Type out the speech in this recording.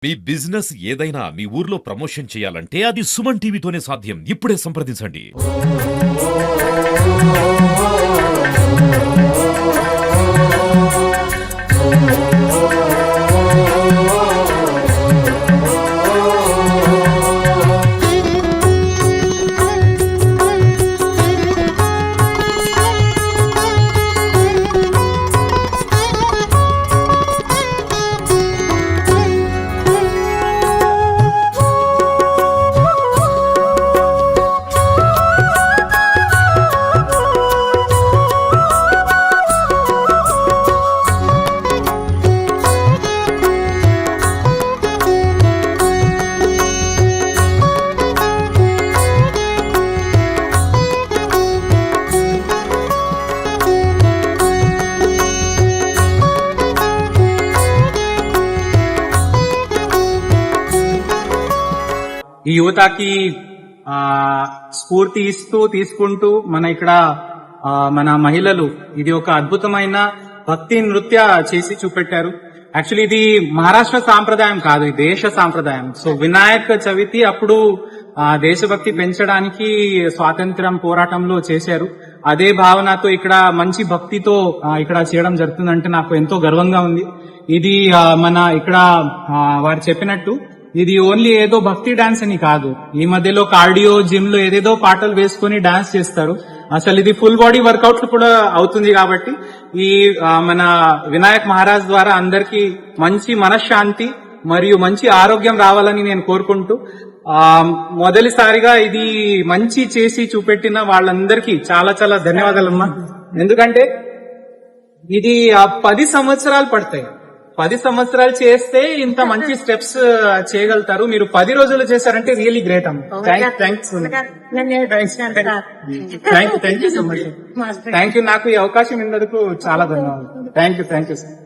మీ business ఏదైనా మీ ఊర్లో promotion చేయాలంటే అది సుమన్ టీవీతోనే సాధ్యం. ఇప్పుడే సంప్రదించండి. ఈ యువతకి స్ఫూర్తి తీసుకుంటూ మన ఇక్కడ మన మహిళలు ఇది ఒక అద్భుతమైన భక్తి నృత్య చేసి చూపెట్టారు. యాక్చువల్లీ ఇది మహారాష్ట్ర సాంప్రదాయం కాదు, ఇది దేశ సాంప్రదాయం. సో వినాయక చవితి అప్పుడు దేశభక్తి పెంచడానికి స్వాతంత్ర్యం పోరాటంలో చేశారు. అదే భావనతో ఇక్కడ మంచి భక్తితో ఇక్కడ చేయడం జరుగుతుందంటే నాకు ఎంతో గర్వంగా ఉంది. ఇది మన ఇక్కడ వారు చెప్పినట్టు ఇది ఓన్లీ ఏదో భక్తి డాన్స్ అని కాదు. ఈ మధ్యలో కార్డియో జిమ్ లో ఏదేదో పాటలు వేసుకుని డాన్స్ చేస్తారు. అసలు ఇది ఫుల్ బాడీ వర్కౌట్ కూడా అవుతుంది. కాబట్టి ఈ మన వినాయక్ మహారాజ్ ద్వారా అందరికీ మంచి మనశ్శాంతి మరియు మంచి ఆరోగ్యం రావాలని నేను కోరుకుంటూ మొదటిసారిగా ఇది మంచి చేసి చూపెట్టిన వాళ్ళందరికీ చాలా చాలా ధన్యవాదాలమ్మా. ఎందుకంటే ఇది 10 సంవత్సరాలు పడతాయి. 10 సంవత్సరాలు చేస్తే ఇంత మంచి స్టెప్స్ చేయగలుగుతారు. మీరు 10 రోజులు చేశారంటే రియలీ గ్రేట్ అమ్మ. Thank you so much. Thank you. నాకు ఈ అవకాశం ఇన్నందుకు చాలా ధన్యవాదాలు. Thank you sir.